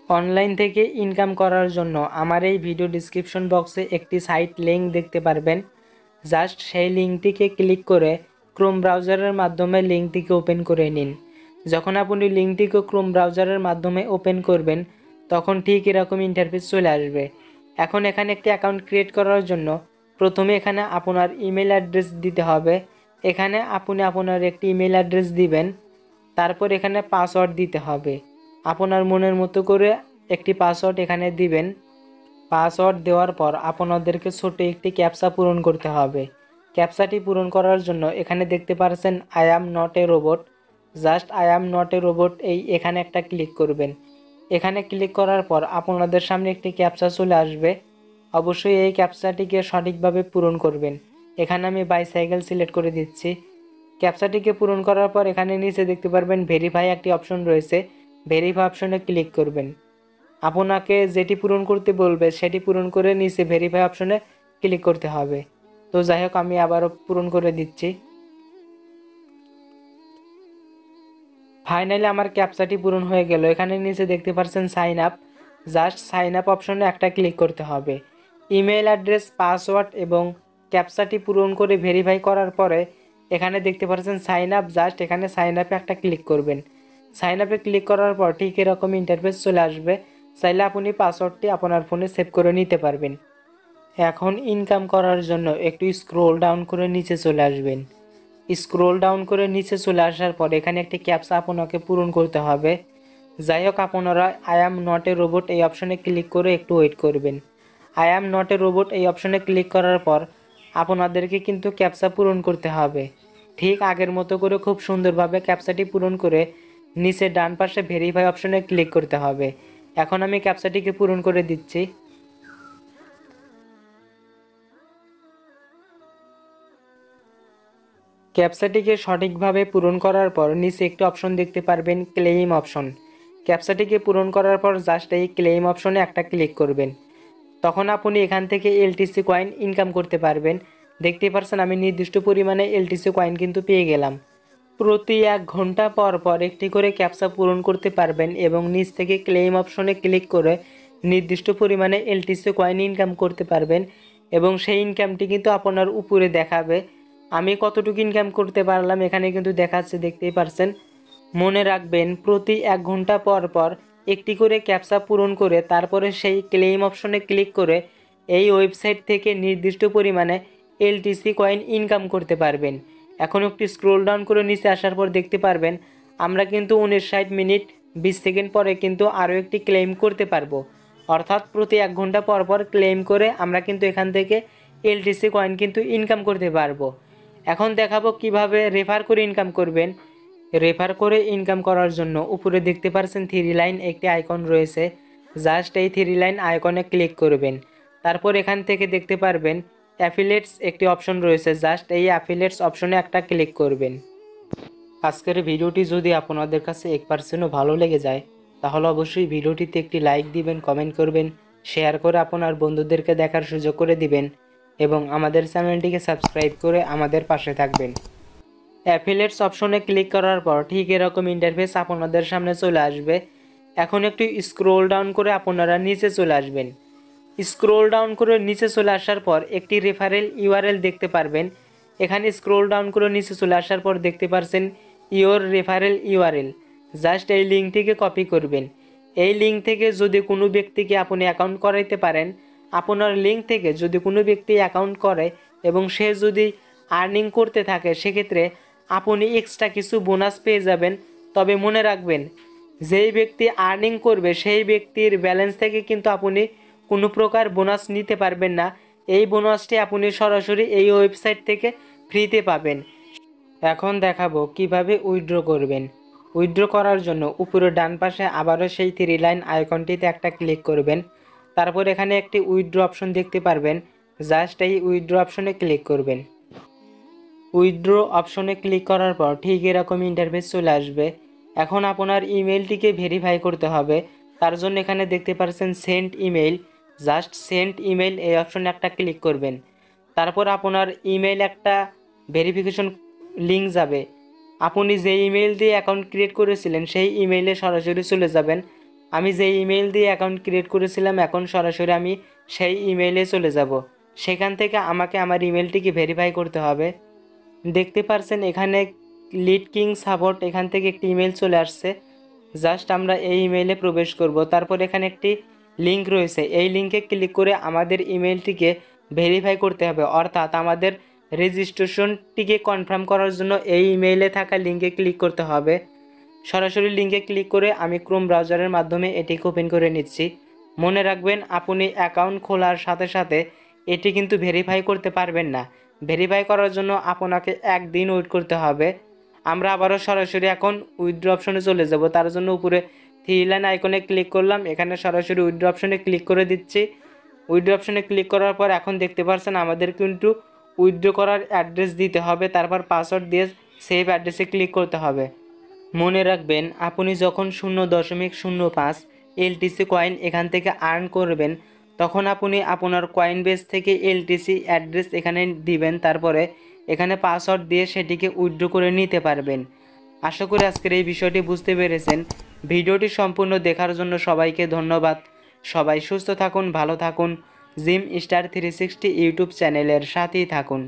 Online থেকে income করার জন্য আমার এই ভিডিও ডিসক্রিপশন বক্সে একটি সাইট লিঙ্ক দেখতে পারবেন। জাস্ট সেই লিঙ্কটিকে ক্লিক করে ক্রোম ব্রাউজারের মাধ্যমে লিঙ্কটিকে ওপেন করে নিন। যখন আপনি লিঙ্কটিকে ক্রোম ব্রাউজারের মাধ্যমে ওপেন করবেন তখন ঠিক এরকম ইন্টারফেস চলে আসবে। এখন এখানে একটি অ্যাকাউন্ট ক্রিয়েট করার জন্য প্রথমে এখানে আপনার ইমেল অ্যাড্রেস দিতে হবে। এখানে আপনি আপনার একটি ইমেল অ্যাড্রেস দিবেন, তারপর এখানে পাসওয়ার্ড দিতে হবে। আপনার মনের মতো করে একটি পাসওয়ার্ড এখানে দিবেন। পাসওয়ার্ড দেওয়ার পর আপনাদেরকে ছোট একটি ক্যাপচা পূরণ করতে হবে। ক্যাপচাটি পূরণ করার জন্য এখানে দেখতে পাচ্ছেন I am not a robot, just I am not a robot এখানে একটা ক্লিক করবেন। এখানে ক্লিক করার পর আপনাদের সামনে একটি ক্যাপচা চলে আসবে। অবশ্যই এই ক্যাপচাটিকে সঠিকভাবে পূরণ করবেন। এখানে আমি বাইসাইকেল সিলেক্ট করে দিচ্ছি। ক্যাপচাটিকে পূরণ করার পর এখানে নিচে দেখতে পারবেন ভেরিফাই একটি অপশন রয়েছে, ভেরিফাই অপশনে ক্লিক করবেন। আপনাকে যেটি পূরণ করতে বলবে সেটি পূরণ করে নিচে ভেরিফাই অপশনে ক্লিক করতে হবে। তো যাই হোক, আমি আবারও পূরণ করে দিচ্ছি। ফাইনালি আমার ক্যাপচাটি পূরণ হয়ে গেল। এখানে নিচে দেখতে পাচ্ছেন sign up, just sign up অপশনে একটা ক্লিক করতে হবে। ইমেল অ্যাড্রেস, পাসওয়ার্ড এবং ক্যাপচাটি পূরণ করে ভেরিফাই করার পরে এখানে দেখতে পাচ্ছেন সাইন আপ, জাস্ট এখানে সাইন আপে একটা ক্লিক করবেন। সাইন আপে ক্লিক করার পর ঠিক এরকম ইন্টারফেস চলে আসবে। চাইলে আপনি পাসওয়ার্ডটি আপনার ফোনে সেভ করে নিতে পারবেন। এখন ইনকাম করার জন্য একটু স্ক্রোল ডাউন করে নিচে চলে আসবেন। স্ক্রোল ডাউন করে নিচে চলে আসার পর এখানে একটি ক্যাপচা আপনাকে পূরণ করতে হবে। যাই হোক, আপনারা I am not a robot এই অপশনে ক্লিক করে একটু ওয়েট করবেন। I am not a robot এই অপশনে ক্লিক করার পর আপনাদেরকে কিন্তু ক্যাপচা পূরণ করতে হবে। ঠিক আগের মতো করে খুব সুন্দরভাবে ক্যাপচাটি পূরণ করে নিচে ডান পাশে ভেরিফাই অপশনে ক্লিক করতে হবে। এখন আমি ক্যাপচাটিকে পূরণ করে দিচ্ছি। ক্যাপচাটিকে সঠিকভাবে পূরণ করার পর নিচে একটি অপশন দেখতে পারবেন, ক্লেইম অপশন। ক্যাপচাটিকে পূরণ করার পর জাস্ট এই ক্লেইম অপশনে একটা ক্লিক করবেন। তখন আপনি এখান থেকে এলটিসি কয়েন ইনকাম করতে পারবেন। দেখতে পাচ্ছেন আমি নির্দিষ্ট পরিমাণে এলটিসি কয়েন কিন্তু পেয়ে গেলাম। প্রতি 1 ঘন্টা পর পর একটি করে ক্যাপচা পূরণ করতে পারবেন এবং নিচ থেকে ক্লেইম অপশনে ক্লিক করে নির্দিষ্ট পরিমাণে এলটিসি কয়েন ইনকাম করতে পারবেন এবং সেই ইনকামটি কিন্তু আপনার উপরে দেখাবে। আমি কতটুকু ইনকাম করতে পারলাম এখানে কিন্তু দেখাচ্ছে, দেখতেই পারছেন। মনে রাখবেন, প্রতি 1 ঘন্টা পর পর একটি করে ক্যাপচা পূরণ করে তারপরে সেই ক্লেইম অপশনে ক্লিক করে এই ওয়েবসাইট থেকে নির্দিষ্ট পরিমাণে এলটিসি কয়েন ইনকাম করতে পারবেন। এখন একটি স্ক্রোল ডাউন করে নিচে আসার পর দেখতে পারবেন আমরা কিন্তু 59 মিনিট 20 সেকেন্ড পরে কিন্তু আরও একটি ক্লেম করতে পারবো। অর্থাৎ প্রতি 1 ঘন্টা পর পর ক্লেম করে আমরা কিন্তু এখান থেকে এলটিসি কয়েন কিন্তু ইনকাম করতে পারবো। এখন দেখাবো কিভাবে রেফার করে ইনকাম করবেন। রেফার করে ইনকাম করার জন্য উপরে দেখতে পাচ্ছেন 3 লাইন একটি আইকন রয়েছে, জাস্ট এই 3 লাইন আইকনে ক্লিক করবেন। তারপর এখান থেকে দেখতে পারবেন অ্যাফিলিয়েটস একটি অপশন রয়েছে, জাস্ট এই অ্যাফিলিয়েটস অপশনে একটা ক্লিক করবেন। আজকের ভিডিওটি যদি আপনাদের কাছে 1%ও ভালো লেগে যায় তাহলে অবশ্যই ভিডিওটিতে একটি লাইক দিবেন, কমেন্ট করবেন, শেয়ার করে আপনার বন্ধুদেরকে দেখার সুযোগ করে দিবেন এবং আমাদের চ্যানেলটিকে সাবস্ক্রাইব করে আমাদের পাশে থাকবেন। অ্যাফিলিয়েটস অপশনে ক্লিক করার পর ঠিক এরকম ইন্টারফেস আপনাদের সামনে চলে আসবে। এখন একটু স্ক্রোল ডাউন করে আপনারা নিচে চলে আসবেন। স্ক্রোল ডাউন করে নিচে চলে আসার পর একটি রেফারেল ইউআরএল দেখতে পারবেন। এখানে স্ক্রোল ডাউন করে নিচে চলে আসার পর দেখতে পারছেন ইওর রেফারেল ইউআরএল, জাস্ট এই লিঙ্কটিকে কপি করবেন। এই লিঙ্ক থেকে যদি কোনো ব্যক্তিকে আপনি অ্যাকাউন্ট করাইতে পারেন, আপনার লিঙ্ক থেকে যদি কোনো ব্যক্তি অ্যাকাউন্ট করে এবং সে যদি আর্নিং করতে থাকে সেক্ষেত্রে আপনি এক্সট্রা কিছু বোনাস পেয়ে যাবেন। তবে মনে রাখবেন, যেই ব্যক্তি আর্নিং করবে সেই ব্যক্তির ব্যালেন্স থেকে কিন্তু আপনি কোনো প্রকার বোনাস নিতে পারবেন না। এই বোনাসটি আপনি সরাসরি এই ওয়েবসাইট থেকে ফ্রিতে পাবেন। এখন দেখাবো কিভাবে উইথড্র করবেন। উইথড্র করার জন্য উপরে ডান পাশে আবারও সেই 3 লাইন আইকনটিতে একটা ক্লিক করবেন। তারপর এখানে একটি উইথড্র অপশন দেখতে পারবেন, জাস্ট এই উইথড্র অপশনে ক্লিক করবেন। উইথড্র অপশনে ক্লিক করার পর ঠিক এরকম ইন্টারফেস চলে আসবে। এখন আপনার ইমেলটিকে ভেরিফাই করতে হবে। তার জন্য এখানে দেখতে পাচ্ছেন send email, just send email এই অপশনে একটা ক্লিক করবেন। তারপর আপনার ইমেল একটা ভেরিফিকেশন লিঙ্ক যাবে। আপনি যে ইমেল দিয়ে অ্যাকাউন্ট ক্রিয়েট করেছিলেন সেই ইমেইলে সরাসরি চলে যাবেন। আমি যে ইমেল দিয়ে অ্যাকাউন্ট ক্রিয়েট করেছিলাম এখন সরাসরি আমি সেই ইমেইলে চলে যাব। সেখান থেকে আমাকে আমার ইমেলটিকে ভেরিফাই করতে হবে। দেখতে পারছেন এখানে লিটকিং সাপোর্ট, এখান থেকে একটি ইমেল চলে আসছে। জাস্ট আমরা এই ইমেইলে প্রবেশ করব। তারপর এখানে একটি লিঙ্ক রয়েছে, এই লিঙ্কে ক্লিক করে আমাদের ইমেলটিকে ভেরিফাই করতে হবে, অর্থাৎ আমাদের রেজিস্ট্রেশনটিকে কনফার্ম করার জন্য এই ইমেইলে থাকা লিঙ্কে ক্লিক করতে হবে। সরাসরি লিঙ্কে ক্লিক করে আমি ক্রোম ব্রাউজারের মাধ্যমে এটিকে ওপেন করে নিচ্ছি। মনে রাখবেন আপনি অ্যাকাউন্ট খোলার সাথে সাথে এটি কিন্তু ভেরিফাই করতে পারবেন না। ভেরিফাই করার জন্য আপনাকে একদিন ওয়েট করতে হবে। আমরা আবারও সরাসরি এখন উইথড্র অপশনে চলে যাব। তার জন্য উপরে থ্রি লাইন আইকনে ক্লিক করলাম, এখানে সরাসরি উইথড্র অপশনে ক্লিক করে দিচ্ছি। উইথড্র অপশনে ক্লিক করার পর এখন দেখতে পাচ্ছেন আমাদের কিন্তু উইথড্র করার অ্যাড্রেস দিতে হবে, তারপর পাসওয়ার্ড দিয়ে সেভ অ্যাড্রেসে ক্লিক করতে হবে। মনে রাখবেন আপনি যখন 0.05 এলটিসি কয়েন এখান থেকে আর্ন করবেন তখন আপনি আপনার কয়েন বেস থেকে এলটিসি অ্যাড্রেস এখানে দিবেন, তারপরে এখানে পাসওয়ার্ড দিয়ে সেটিকে উইথড্র করে নিতে পারবেন। আশা করি আজকের এই বিষয়টি বুঝতে পেরেছেন। ভিডিওটি সম্পূর্ণ দেখার জন্য সবাইকে ধন্যবাদ। সবাই সুস্থ থাকুন, ভালো থাকুন। জিম স্টার 360 ইউটিউব চ্যানেলের সাথেই থাকুন।